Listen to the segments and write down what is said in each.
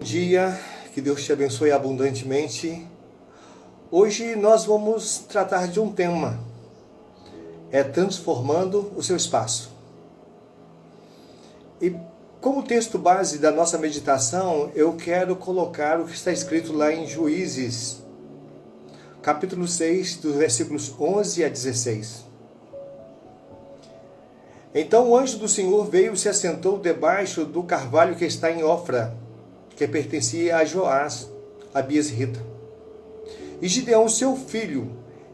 Dia, que Deus te abençoe abundantemente. Hoje nós vamos tratar de um tema, transformando o seu espaço. E como texto base da nossa meditação, eu quero colocar o que está escrito lá em Juízes, capítulo 6, dos versículos 11 a 16. Então o anjo do Senhor veio e se assentou debaixo do carvalho que está em Ofra, que pertencia a Joás, a Biesrita. E Gideão, seu filho,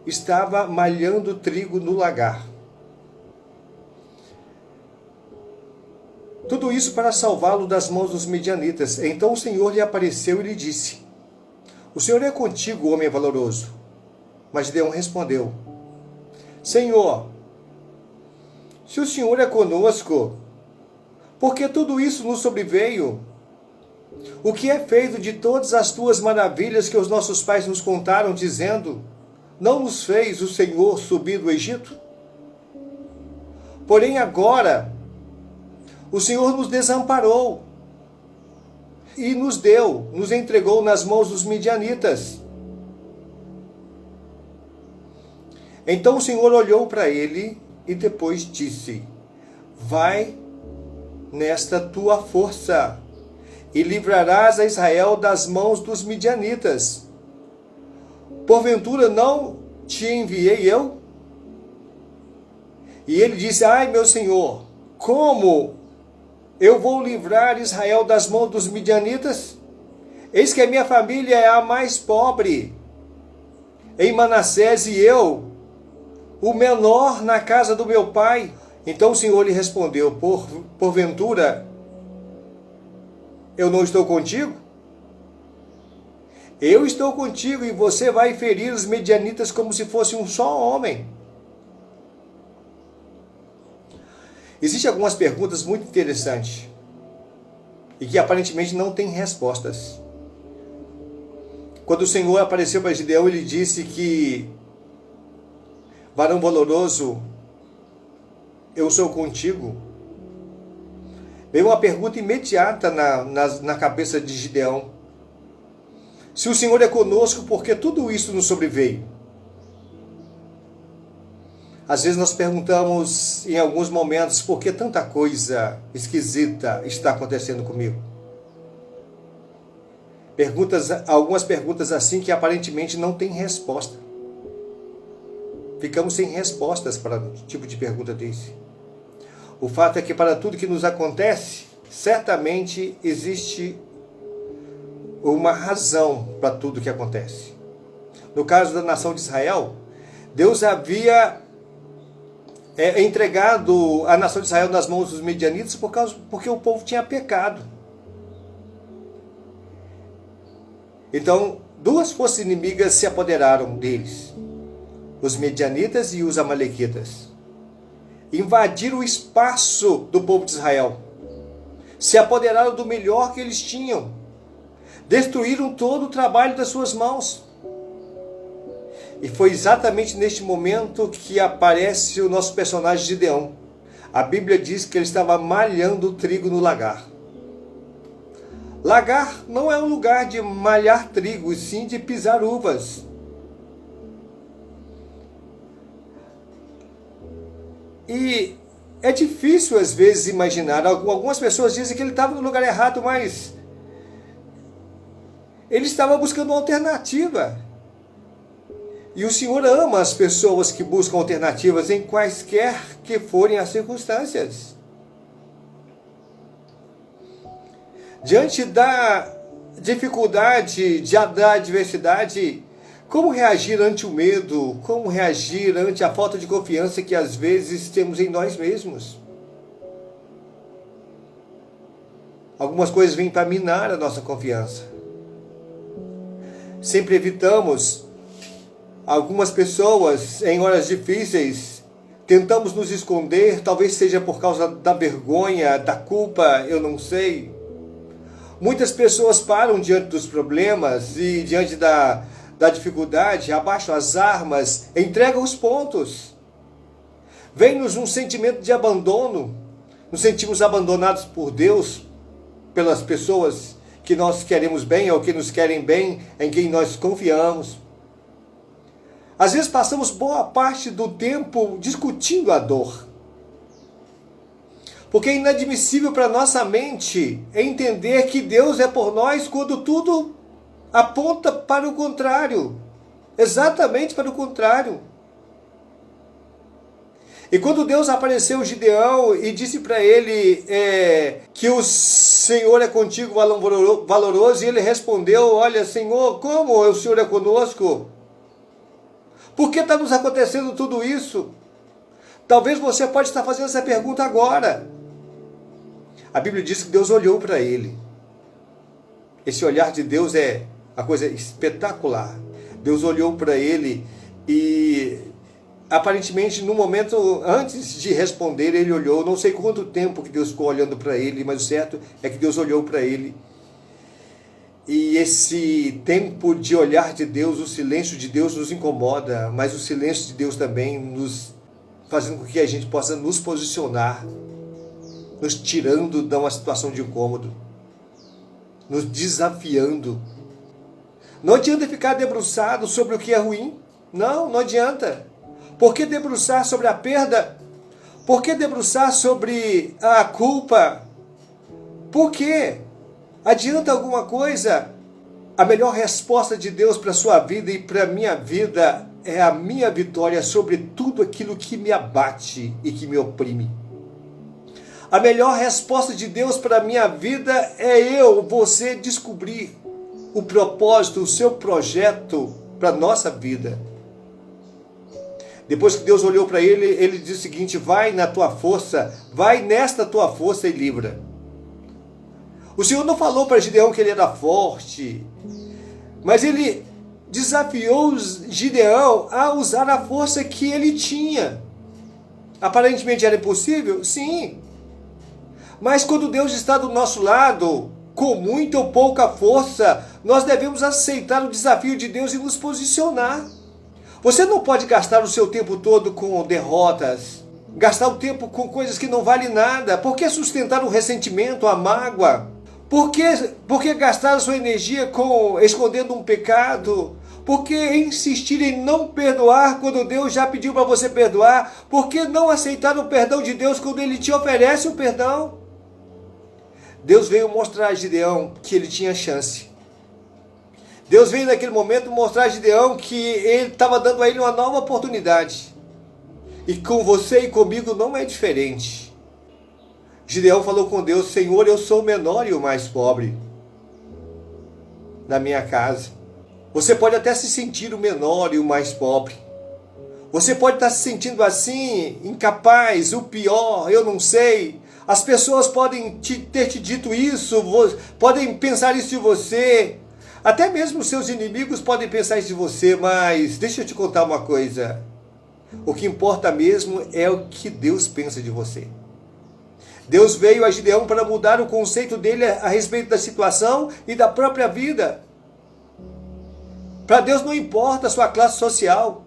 estava malhando trigo no lagar. Tudo isso para salvá-lo das mãos dos medianitas. Então o Senhor lhe apareceu e lhe disse: O Senhor é contigo, homem valoroso. Mas Gideão respondeu: Senhor, se o Senhor é conosco, por que tudo isso nos sobreveio? O que é feito de todas as tuas maravilhas que os nossos pais nos contaram, dizendo: Não nos fez o Senhor subir do Egito? Porém agora, o Senhor nos desamparou e nos entregou nas mãos dos midianitas. Então o Senhor olhou para ele e depois disse: Vai nesta tua força e livrarás a Israel das mãos dos midianitas. Porventura não te enviei eu? E ele disse: Ai, meu Senhor, como eu vou livrar Israel das mãos dos midianitas? Eis que a minha família é a mais pobre em Manassés e eu, o menor na casa do meu pai. Então o Senhor lhe respondeu: Porventura eu não estou contigo? Eu estou contigo e você vai ferir os medianitas como se fosse um só homem. Existem algumas perguntas muito interessantes e que aparentemente não têm respostas. Quando o Senhor apareceu para Gideão, ele disse que: Varão valoroso, eu sou contigo. Veio uma pergunta imediata na cabeça de Gideão: se o Senhor é conosco, por que tudo isso nos sobreveio? Às vezes nós perguntamos em alguns momentos: por que tanta coisa esquisita está acontecendo comigo? Algumas perguntas assim que aparentemente não têm resposta. Ficamos sem respostas para um tipo de pergunta desse. O fato é que para tudo que nos acontece, certamente existe uma razão para tudo que acontece. No caso da nação de Israel, Deus havia entregado a nação de Israel nas mãos dos medianitas porque o povo tinha pecado. Então, duas forças inimigas se apoderaram deles: os medianitas e os amalequitas. Invadiram o espaço do povo de Israel, se apoderaram do melhor que eles tinham, destruíram todo o trabalho das suas mãos. E foi exatamente neste momento que aparece o nosso personagem Gideão. A Bíblia diz que ele estava malhando trigo no lagar. Lagar não é um lugar de malhar trigo, e sim de pisar uvas. E é difícil às vezes imaginar. Algumas pessoas dizem que ele estava no lugar errado, mas ele estava buscando uma alternativa. E o Senhor ama as pessoas que buscam alternativas em quaisquer que forem as circunstâncias. Diante da dificuldade, da adversidade, como reagir ante o medo? Como reagir ante a falta de confiança que às vezes temos em nós mesmos? Algumas coisas vêm para minar a nossa confiança. Sempre evitamos algumas pessoas em horas difíceis, tentamos nos esconder, talvez seja por causa da vergonha, da culpa, eu não sei. Muitas pessoas param diante dos problemas e diante da dificuldade, abaixam as armas, entregam os pontos. Vem-nos um sentimento de abandono, nos sentimos abandonados por Deus, pelas pessoas que nós queremos bem ou que nos querem bem, em quem nós confiamos. Às vezes passamos boa parte do tempo discutindo a dor. Porque é inadmissível para nossa mente entender que Deus é por nós quando tudo aponta para o contrário. Exatamente para o contrário. E quando Deus apareceu a Gideão e disse para ele que o Senhor é contigo, valoroso, e ele respondeu: olha, Senhor, como o Senhor é conosco? Por que está nos acontecendo tudo isso? Talvez você pode estar fazendo essa pergunta agora. A Bíblia diz que Deus olhou para ele. Esse olhar de Deus é uma coisa espetacular. Deus olhou para ele e, aparentemente, no momento antes de responder, ele olhou. Não sei quanto tempo que Deus ficou olhando para ele, mas o certo é que Deus olhou para ele. E esse tempo de olhar de Deus, o silêncio de Deus nos incomoda, mas o silêncio de Deus também nos fazendo com que a gente possa nos posicionar, nos tirando de uma situação de incômodo, nos desafiando. Não adianta ficar debruçado sobre o que é ruim. Não adianta. Por que debruçar sobre a perda? Por que debruçar sobre a culpa? Por quê? Adianta alguma coisa? A melhor resposta de Deus para a sua vida e para a minha vida é a minha vitória sobre tudo aquilo que me abate e que me oprime. A melhor resposta de Deus para a minha vida é você descobrir o propósito, o seu projeto para a nossa vida. Depois que Deus olhou para ele, ele disse o seguinte: vai na tua força, vai nesta tua força e livra. O Senhor não falou para Gideão que ele era forte, mas ele desafiou Gideão a usar a força que ele tinha. Aparentemente era impossível? Sim. Mas quando Deus está do nosso lado, com muita ou pouca força, nós devemos aceitar o desafio de Deus e nos posicionar. Você não pode gastar o seu tempo todo com derrotas, gastar o tempo com coisas que não valem nada. Por que sustentar o ressentimento, a mágoa? Por que gastar a sua energia escondendo um pecado? Por que insistir em não perdoar quando Deus já pediu para você perdoar? Por que não aceitar o perdão de Deus quando Ele te oferece o perdão? Deus veio mostrar a Gideão que ele tinha chance. Deus veio naquele momento mostrar a Gideão que ele estava dando a ele uma nova oportunidade. E com você e comigo não é diferente. Gideão falou com Deus: Senhor, eu sou o menor e o mais pobre na minha casa. Você pode até se sentir o menor e o mais pobre. Você pode estar se sentindo assim, incapaz, o pior, eu não sei. As pessoas podem ter te dito isso, podem pensar isso de você. Até mesmo os seus inimigos podem pensar isso de você, mas deixa eu te contar uma coisa. O que importa mesmo é o que Deus pensa de você. Deus veio a Gideão para mudar o conceito dele a respeito da situação e da própria vida. Para Deus não importa a sua classe social.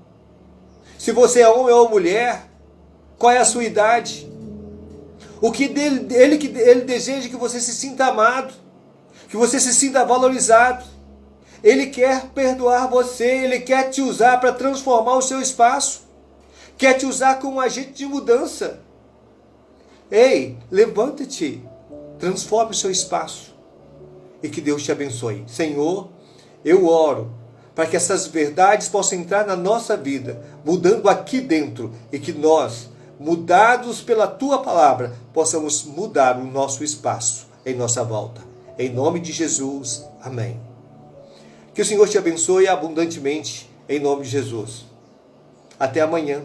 Se você é homem ou mulher, qual é a sua idade? O que ele deseja que você se sinta amado, que você se sinta valorizado. Ele quer perdoar você, ele quer te usar para transformar o seu espaço, quer te usar como um agente de mudança. Ei, levanta-te, transforme o seu espaço e que Deus te abençoe. Senhor, eu oro para que essas verdades possam entrar na nossa vida, mudando aqui dentro, e que nós, mudados pela Tua palavra, possamos mudar o nosso espaço em nossa volta. Em nome de Jesus, amém. Que o Senhor te abençoe abundantemente, em nome de Jesus. Até amanhã.